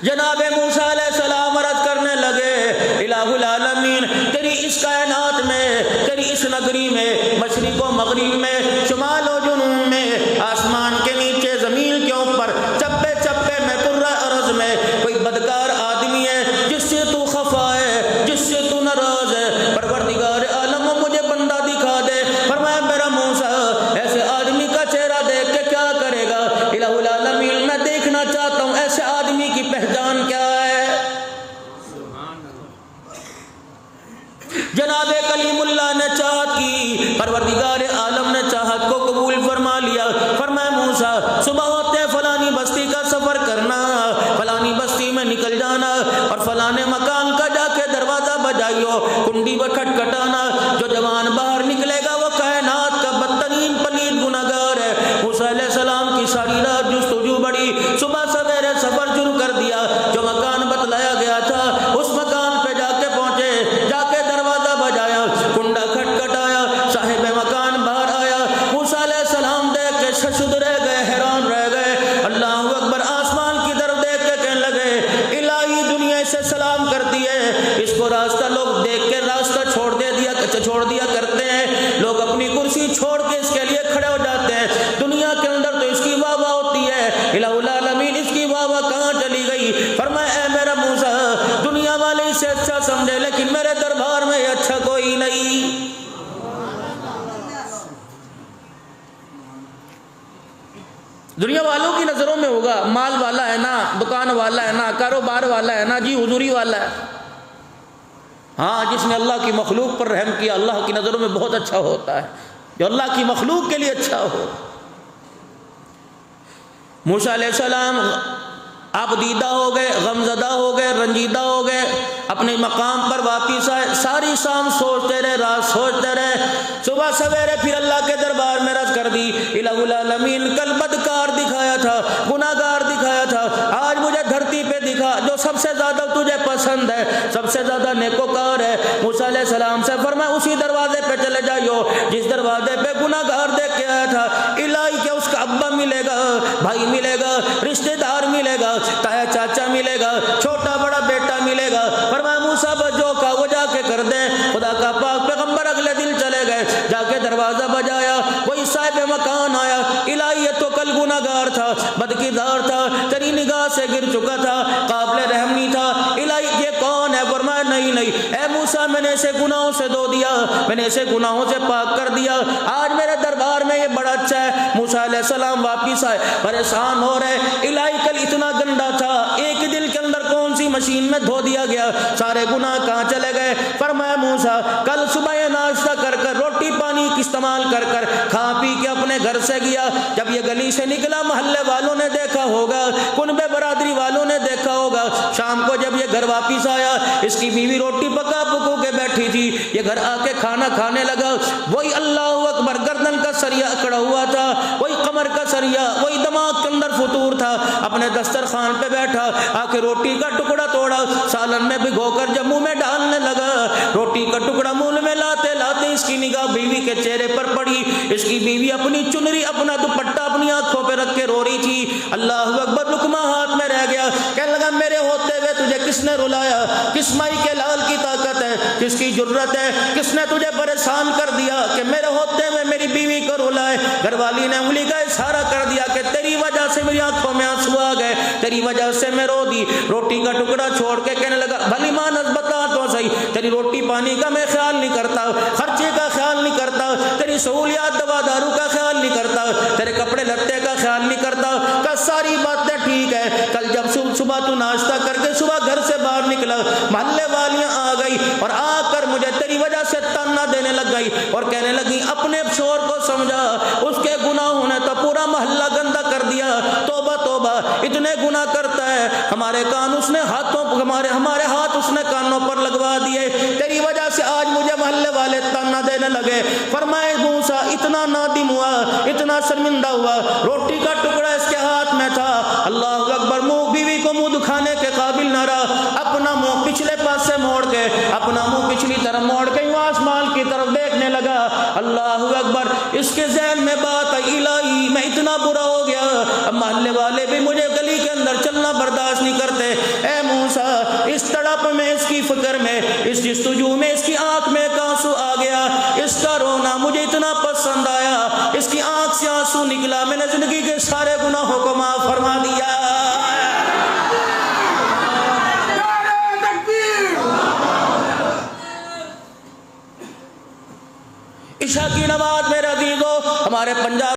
جناب موسیٰ علیہ السلام عرض کرنے لگے الہ العالمین، تیری اس کائنات میں، تیری اس نگری میں، مشرق و مغرب میں، شمال و جنوب میں، آسمان کے نیچے، زمین کے اوپر، چپے چپے میں، کرۂ ارض میں کوئی بدکار آدمی ہے جس سے تو خفا ہے، جس سے تو ناراض ہے؟ پروردگار عالم مجھے بندہ دکھا دے۔ فرمایا میرا موسیٰ ایسے آدمی کا چہرہ دیکھ کے کیا کرے گا؟ الہ العالمین میں دیکھنا چاہتا ہوں ایسے آدمی کی پہچان کیا ہے۔ جناب کلیم اللہ نے چاہت کی، پروردگار عالم نے چاہت کو قبول فرما لیا۔ فرمایا موسیٰ صبح ہوتے فلانی بستی کا سفر کرنا، فلانی بستی میں نکل جانا اور فلانے مکان کا جا کے دروازہ بجائیو، کنڈی پر کھٹکھٹانا، جو جوان باہر نکلے گا وہ کائنات کا بدترین پلید گناہگار ہے۔ موسیٰ علیہ السلام کی ساری رات جستجو بڑھی، صبح سویرے سفر شروع کر دیا، جو مکان بتلایا گیا تھا اس مکان پہ جا کے پہنچے، جا کے دروازہ بجایا، کنڈا کھٹکھٹایا، صاحب مکان باہر آیا، موسیٰ علیہ السلام دیکھ کے ششد رہ گئے، حیران رہ گئے، اللہ اکبر، آسمان کی طرف دیکھ کے کہنے لگے الہی دنیا سے سلام کرتی ہے، اس کو راستہ لوگ دیکھ کے راستہ چھوڑ دیا کرتے ہیں، لوگ اپنی کرسی چھوڑ کے اس کے لیے کھڑے ہو جاتے ہیں، دنیا کے اندر تو اس کی واہ واہ ہوتی ہے، الہ العالمین اس کی واہ واہ کہاں چلی گئی؟ فرمایا اے میرا موسیٰ دنیا والے اسے اچھا سمجھے لیکن میرے دربار میں اچھا کوئی نہیں۔ دنیا والوں کی نظروں میں ہوگا مال والا ہے نا، دکان والا ہے نا، کاروبار والا ہے نا، جی حضوری والا ہے۔ ہاں جس نے اللہ کی مخلوق پر رحم کیا اللہ کی نظروں میں بہت اچھا ہوتا ہے، جو اللہ کی مخلوق کے لیے اچھا ہو۔ موسیٰ علیہ السلام آپ دیدہ ہو گئے، غمزدہ ہو گئے، رنجیدہ ہو گئے، اپنے مقام پر واپس آئے، ساری شام سوچتے رہے، رات سوچتے رہے، صبح سویرے پھر اللہ کے دربار میں عرض کر دی الہ العالمین کل بدکار دکھایا تھا، گناہگار دکھایا تھا، آج مجھے دھرتی پہ دکھا جو سب سے زیادہ تجھے پسند ہے، سب سے زیادہ نیکوکار ہے۔ موسیٰ علیہ السلام سے فرمایا اسی دروازے پہ چلے جائیو جس دروازے پہ گناہگار دیکھ کے آیا تھا، الہی کہ اس کا ابا ملے گا، بھائی ملے گا، رشتہ دار ملے گا، تایا چاچا ملے گا، چھوٹا بڑا بیٹا ملے گا۔ فرمایا موسیٰ جو کا وہ جا کے کر دے۔ خدا کا پاک پیغمبر اگلے دن چلے گئے، جا کے دروازہ بجایا، وہی صاحب مکان آیا، الہی یہ تو کل گناہگار تھا، بدکردار تھا، تیری نگاہ سے گر چکا تھا، قابل رحم نہیں تھا، الہی یہ کون ہے؟ فرمایا نہیں اے موسیٰ میں نے اسے گناہوں سے دھو دیا، میں نے اسے گناہوں سے پاک کر دیا، آج میرے دربار میں یہ بڑا اچھا ہے۔ موسیٰ علیہ السلام واپس آئے، پریشان ہو رہے، الہی کل اتنا گندا تھا، ایک دل کے اندر کون سی مشین میں دھو دیا گیا، سارے گناہ کہاں چلے گئے؟ فرمایا موسیٰ کل صبح یہ ناشتہ کر کر روٹی پانی استعمال کر کر کھا پی کے اپنے گھر سے گیا، جب یہ گلی سے نکلا محلے والوں نے دیکھا ہوگا، کنبے برادری والوں نے دیکھا ہوگا، شام کو جب یہ گھر واپس آیا اس کی بیوی روٹی پکا پکو کے بیٹھی تھی، یہ گھر آ کے کھانا کھانے لگا، وہی اللہ اکبر گردن کا سریا اکڑا ہوا تھا، وہی کمر کا سریا، وہی دماغ کے اندر فطور تھا، اپنے دسترخوان پہ بیٹھا آ کے روٹی کا ٹکڑا توڑا، سالن میں بھگو کر جب منہ میں ڈالنے لگا، روٹی کا ٹکڑا منہ میں لاتے لاتے اس کی نگاہ بیوی کے چہرے پر پڑی، اس کی بیوی اپنی چنری اپنا دوپٹہ اپنی آنکھوں پہ رکھ کے رو رہی تھی، اللہ اکبر، لقمہ ہاتھ میں رہ گیا، کہنے لگا میرے ہوتے ہوئے تجھے کس نے رلایا؟ کس مائی کے لال کی طاقت ہے، کس کی جرت ہے، کس نے تجھے پریشان کر دیا کہ میرے ہوتے ہوئے میری بیوی کو رلائے؟ گھر والی نے انگلی کا اشارہ کر دیا کہ تیری وجہ سے میری آنکھوں میں آنسو آ گئے، تیری وجہ سے میں رو دی۔ روٹی کا ٹکڑا چھوڑ کے کہنے لگا بھلی ماں بتا تو صحیح، تیری روٹی پانی کا میں خیال نہیں کرتا، خرچے کا خیال نہیں کرتا، تیری سہولیات دوا دارو کا خیال نہیں کرتا، تیرے کپڑے لتے کا خیال نہیں کرتا، کہ ساری باتیں ٹھیک ہے، کل جب صبح تو ناشتہ کر کے صبح گھر سے باہر نکلا، محلے والیاں آ گئی اور آ کر مجھے تیری وجہ سے تانا دینے لگ گئی اور کہنے لگی اپنے شوہر کو سمجھا، اس کے گناہوں نے تو پورا محلہ گندا کر دیا، توبہ توبہ اتنے گناہ کرتا ہے، ہمارے کان اس نے ہمارے ہاتھ اس نے کانوں پر لگوا دیے، تیری وجہ سے آج مجھے محلے والے تانا دینے لگے۔ فرمائے موسیٰ اتنا نادم ہوا، اتنا شرمندہ ہوا، روٹی کا ٹکڑا اس کے ہاتھ میں تھا، اللہ اکبر، بیوی کو منہ دکھانے کے قابل نہ رہا، اپنا منہ پچھلے پاس سے موڑ کے، اپنا منہ پچھلی طرف موڑ کے یوں آسمان کی طرف دیکھنے لگا، اللہ اکبر، اس کے ذہن میں بات آئی الہی میں اتنا برا ہو گیا، اب محلے والے بھی مجھے گلی کے اندر چلنا برداشت نہیں کرتے، فکر میں، اس جستجو میں اس کی آنکھ میں ایک آنسو آ گیا، اس کا رونا مجھے اتنا پسند آیا، اس کی آنکھ سے آنسو نکلا، میں نے زندگی کے سارے گناہوں کو معاف فرما دیا۔ عشاء کی نماز میرے عزیزو ہمارے پنجاب